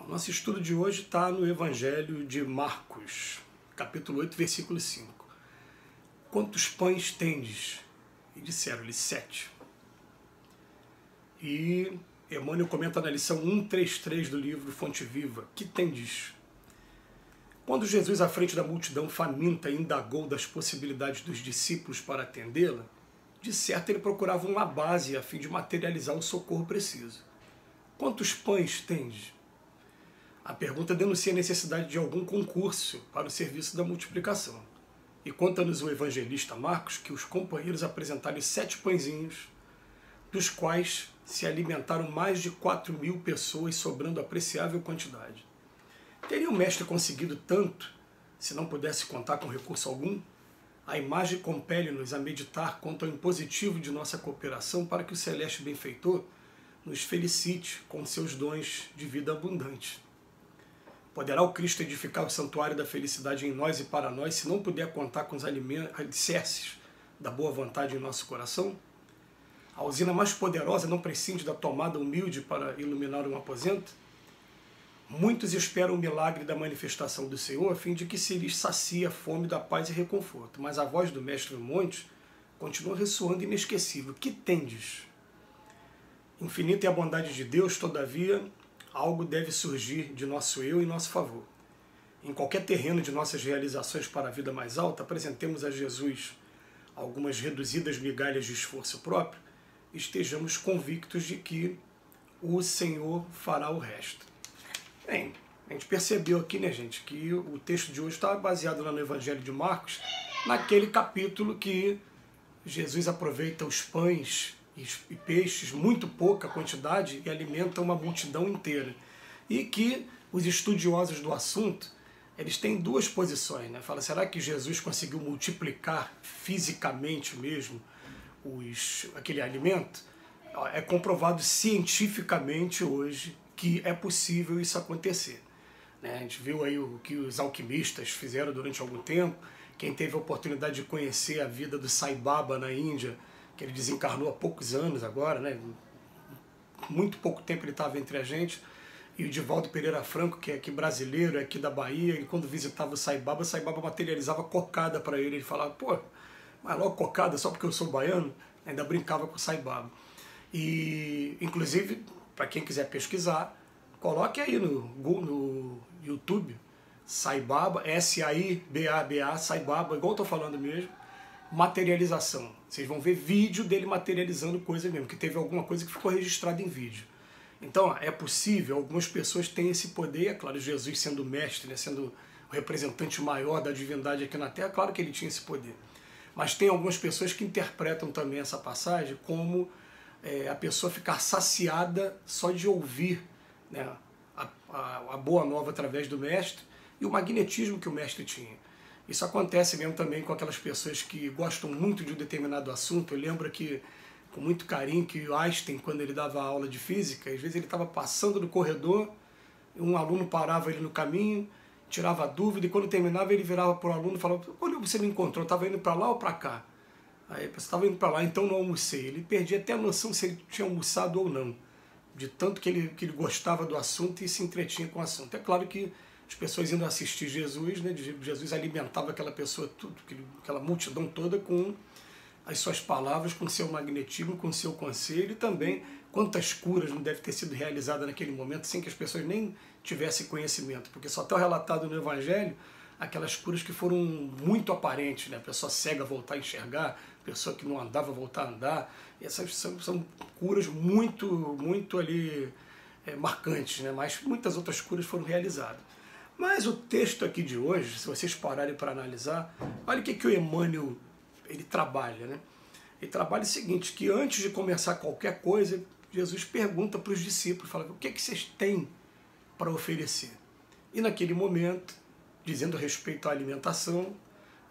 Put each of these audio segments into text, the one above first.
Nosso estudo de hoje está no Evangelho de Marcos, capítulo 8, versículo 5. Quantos pães tendes? E disseram-lhe 7. E Emmanuel comenta na lição 133 do livro Fonte Viva: que tendes? Quando Jesus, à frente da multidão faminta, indagou das possibilidades dos discípulos para atendê-la, de certo ele procurava uma base a fim de materializar o socorro preciso. Quantos pães tendes? A pergunta denuncia a necessidade de algum concurso para o serviço da multiplicação. E conta-nos o evangelista Marcos que os companheiros apresentaram 7 pãezinhos, dos quais se alimentaram mais de 4.000 pessoas, sobrando apreciável quantidade. Teria o mestre conseguido tanto, se não pudesse contar com recurso algum? A imagem compele-nos a meditar quanto ao impositivo de nossa cooperação para que o celeste benfeitor nos felicite com seus dons de vida abundante. Poderá o Cristo edificar o santuário da felicidade em nós e para nós, se não puder contar com os alicerces da boa vontade em nosso coração? A usina mais poderosa não prescinde da tomada humilde para iluminar um aposento? Muitos esperam o milagre da manifestação do Senhor, a fim de que se lhes sacie a fome da paz e reconforto. Mas a voz do Mestre Monte continua ressoando inesquecível. Que tendes? Infinita é a bondade de Deus, todavia, algo deve surgir de nosso eu em nosso favor. Em qualquer terreno de nossas realizações para a vida mais alta, apresentemos a Jesus algumas reduzidas migalhas de esforço próprio, e estejamos convictos de que o Senhor fará o resto. Bem, a gente percebeu aqui, né, gente, que o texto de hoje está baseado lá no Evangelho de Marcos, naquele capítulo que Jesus aproveita os pães e peixes, muito pouca quantidade, e alimenta uma multidão inteira. E que os estudiosos do assunto, eles têm duas posições, né? Fala, será que Jesus conseguiu multiplicar fisicamente mesmo aquele alimento? É comprovado cientificamente hoje que é possível isso acontecer, né? A gente viu aí o que os alquimistas fizeram durante algum tempo. Quem teve a oportunidade de conhecer a vida do Sai Baba na Índia, que ele desencarnou há poucos anos agora, né? Muito pouco tempo ele estava entre a gente, e o Divaldo Pereira Franco, que é aqui brasileiro, é aqui da Bahia, ele quando visitava o Sai Baba materializava cocada para ele. Ele falava, pô, mas logo cocada só porque eu sou baiano? Ainda brincava com o Sai Baba. E, inclusive, para quem quiser pesquisar, coloque aí no YouTube, Sai Baba, S-A-I-B-A-B-A, Sai Baba, igual eu estou falando mesmo, materialização. Vocês vão ver vídeo dele materializando coisa mesmo, que teve alguma coisa que ficou registrada em vídeo. Então, é possível, algumas pessoas têm esse poder, e é claro, Jesus sendo o mestre, né, sendo o representante maior da divindade aqui na Terra, claro que ele tinha esse poder. Mas tem algumas pessoas que interpretam também essa passagem como a pessoa ficar saciada só de ouvir, né, a boa nova através do mestre, e o magnetismo que o mestre tinha. Isso acontece mesmo também com aquelas pessoas que gostam muito de um determinado assunto. Eu lembro que, com muito carinho, que o Einstein, quando ele dava aula de física, às vezes ele estava passando no corredor, um aluno parava ele no caminho, tirava a dúvida, e quando terminava ele virava para o aluno e falava, onde você me encontrou? Estava indo para lá ou para cá? Aí você estava indo para lá, então não almocei. Ele perdia até a noção se ele tinha almoçado ou não, de tanto que ele gostava do assunto e se entretinha com o assunto. É claro que as pessoas indo assistir Jesus, né? Jesus alimentava aquela pessoa, aquela multidão toda com as suas palavras, com seu magnetismo, com seu conselho, e também quantas curas não devem ter sido realizadas naquele momento sem que as pessoas nem tivessem conhecimento, porque só está relatado no Evangelho aquelas curas que foram muito aparentes, né? A pessoa cega voltar a enxergar, a pessoa que não andava voltar a andar, e essas são curas muito ali marcantes, né? Mas muitas outras curas foram realizadas. Mas o texto aqui de hoje, se vocês pararem para analisar, olha o que o Emmanuel ele trabalha, né? Ele trabalha o seguinte, que antes de começar qualquer coisa, Jesus pergunta para os discípulos, fala, o que vocês têm para oferecer? E naquele momento, dizendo respeito à alimentação,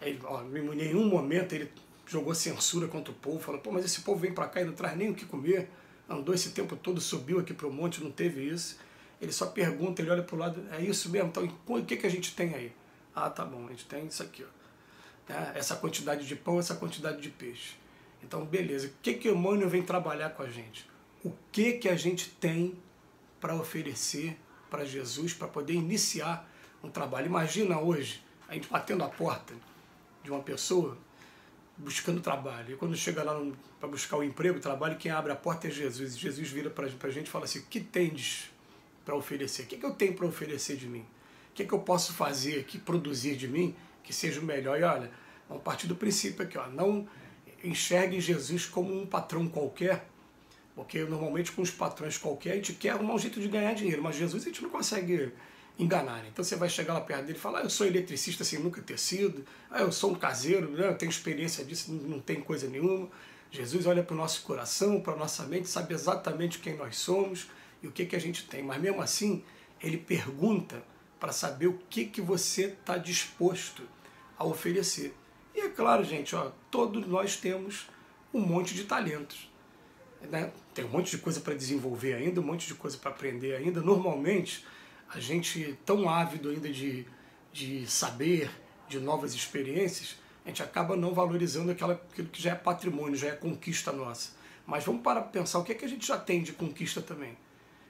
em nenhum momento ele jogou censura contra o povo, falou, pô, mas esse povo vem para cá e não traz nem o que comer, andou esse tempo todo, subiu aqui para o monte, não teve isso. Ele só pergunta, ele olha para o lado, é isso mesmo? Então, o que a gente tem aí? Ah, tá bom, a gente tem isso aqui, ó. Essa quantidade de pão, essa quantidade de peixe. Então, beleza. O que o Emmanuel vem trabalhar com a gente? O que a gente tem para oferecer para Jesus para poder iniciar um trabalho. Imagina hoje a gente batendo a porta de uma pessoa buscando trabalho. E quando chega lá para buscar o emprego, o trabalho, quem abre a porta é Jesus. E Jesus vira para a gente e fala assim: o que tendes para oferecer? O que eu tenho para oferecer de mim? O que eu posso fazer aqui, produzir de mim, que seja o melhor? E olha, vamos partir do princípio aqui, ó, não enxergue Jesus como um patrão qualquer, porque normalmente com os patrões qualquer a gente quer arrumar um jeito de ganhar dinheiro, mas Jesus a gente não consegue enganar. Então você vai chegar lá perto dele e falar: eu sou eletricista sem nunca ter sido, eu sou um caseiro, né? Eu tenho experiência disso, não tem coisa nenhuma. Jesus olha para o nosso coração, para a nossa mente, sabe exatamente quem nós somos e o que a gente tem, mas mesmo assim ele pergunta para saber o que você está disposto a oferecer. E é claro, gente, ó, todos nós temos um monte de talentos, né? Tem um monte de coisa para desenvolver ainda, um monte de coisa para aprender ainda. Normalmente a gente, tão ávido ainda de saber, de novas experiências, a gente acaba não valorizando aquilo que já é patrimônio, já é conquista nossa. Mas vamos parar para pensar o que a gente já tem de conquista também.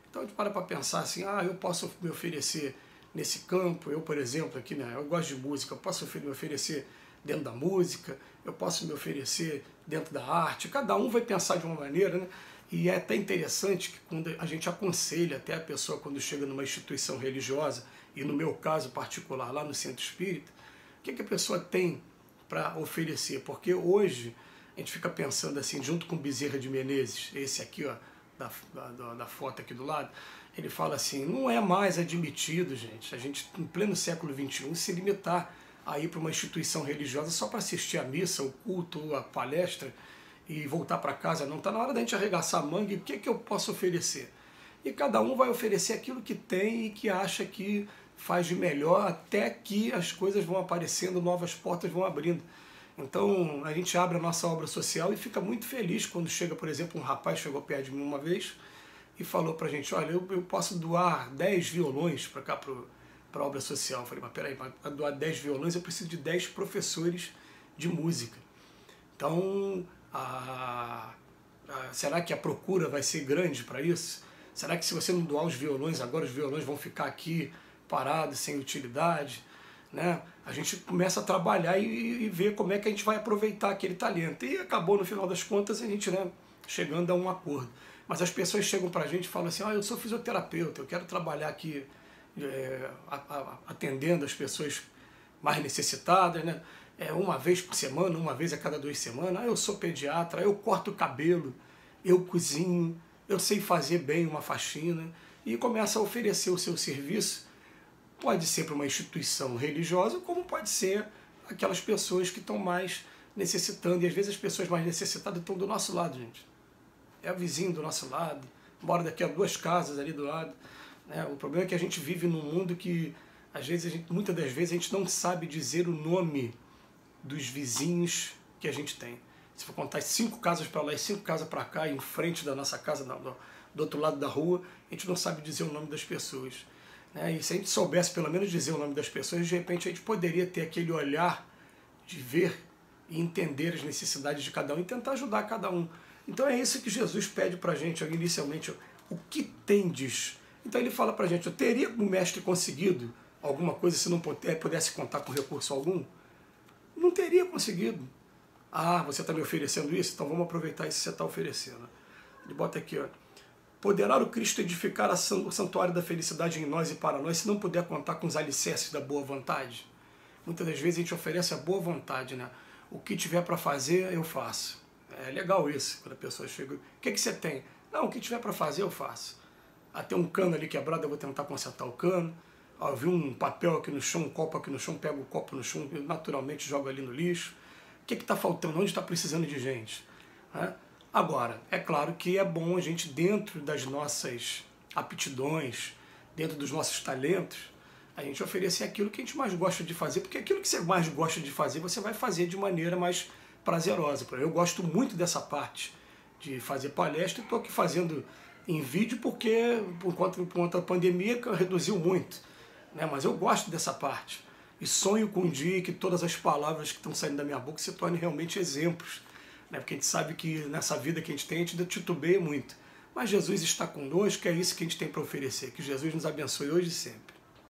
Então a gente para pensar assim: eu posso me oferecer nesse campo, eu, por exemplo, aqui, né, eu gosto de música, eu posso me oferecer dentro da música, eu posso me oferecer dentro da arte. Cada um vai pensar de uma maneira, né? E é até interessante que quando a gente aconselha até a pessoa quando chega numa instituição religiosa, e no meu caso particular, lá no Centro Espírita, o que a pessoa tem para oferecer? Porque hoje a gente fica pensando assim, junto com Bezerra de Menezes, esse aqui, ó, da foto aqui do lado, ele fala assim: não é mais admitido, gente, a gente, em pleno século XXI, se limitar a ir para uma instituição religiosa só para assistir a missa, o culto, a palestra, e voltar para casa. Não, está na hora da gente arregaçar a manga e o que eu posso oferecer? E cada um vai oferecer aquilo que tem e que acha que faz de melhor, até que as coisas vão aparecendo, novas portas vão abrindo. Então a gente abre a nossa obra social e fica muito feliz quando chega, por exemplo, um rapaz chegou perto de mim uma vez e falou para a gente: olha, eu posso doar 10 violões para cá, para a obra social. Eu falei: mas peraí, para doar 10 violões eu preciso de 10 professores de música. Então, será que a procura vai ser grande para isso? Será que se você não doar os violões, agora os violões vão ficar aqui parados, sem utilidade? Né? A gente começa a trabalhar e ver como é que a gente vai aproveitar aquele talento. E acabou, no final das contas, a gente, né, chegando a um acordo. Mas as pessoas chegam para a gente e falam assim: eu sou fisioterapeuta, eu quero trabalhar aqui atendendo as pessoas mais necessitadas, né? Uma vez por semana, uma vez a cada 2 semanas. Eu sou pediatra, eu corto o cabelo, eu cozinho, eu sei fazer bem uma faxina. E começa a oferecer o seu serviço. Pode ser para uma instituição religiosa, como pode ser aquelas pessoas que estão mais necessitando. E às vezes as pessoas mais necessitadas estão do nosso lado, gente. É o vizinho do nosso lado, mora daqui a 2 casas ali do lado. Né? O problema é que a gente vive num mundo que, às vezes, muitas das vezes, a gente não sabe dizer o nome dos vizinhos que a gente tem. Se for contar 5 casas para lá e 5 casas para cá, em frente da nossa casa, do outro lado da rua, a gente não sabe dizer o nome das pessoas. Né? E se a gente soubesse pelo menos dizer o nome das pessoas, de repente a gente poderia ter aquele olhar de ver e entender as necessidades de cada um e tentar ajudar cada um. Então é isso que Jesus pede para a gente inicialmente: o que tendes? Então ele fala para a gente: teria o mestre conseguido alguma coisa se não pudesse contar com recurso algum? Não teria conseguido. Você está me oferecendo isso? Então vamos aproveitar isso que você está oferecendo. Ele bota aqui: poderá o Cristo edificar o santuário da felicidade em nós e para nós, se não puder contar com os alicerces da boa vontade? Muitas das vezes a gente oferece a boa vontade, né? O que tiver para fazer, eu faço. É legal isso, quando a pessoa chega: o que você tem? Não, o que tiver para fazer, eu faço. Tem um cano ali quebrado, eu vou tentar consertar o cano. Eu vi um papel aqui no chão, um copo aqui no chão, pego o copo no chão e naturalmente jogo ali no lixo. O que está faltando? Onde está precisando de gente? Agora, é claro que é bom a gente, dentro das nossas aptidões, dentro dos nossos talentos, a gente oferecer aquilo que a gente mais gosta de fazer, porque aquilo que você mais gosta de fazer, você vai fazer de maneira mais prazerosa. Eu gosto muito dessa parte de fazer palestra, estou aqui fazendo em vídeo porque, por conta da pandemia, reduziu muito. Né? Mas eu gosto dessa parte. E sonho com um dia que todas as palavras que estão saindo da minha boca se tornem realmente exemplos. Né? Porque a gente sabe que nessa vida que a gente tem, a gente ainda titubeia muito. Mas Jesus está conosco, é isso que a gente tem para oferecer. Que Jesus nos abençoe hoje e sempre.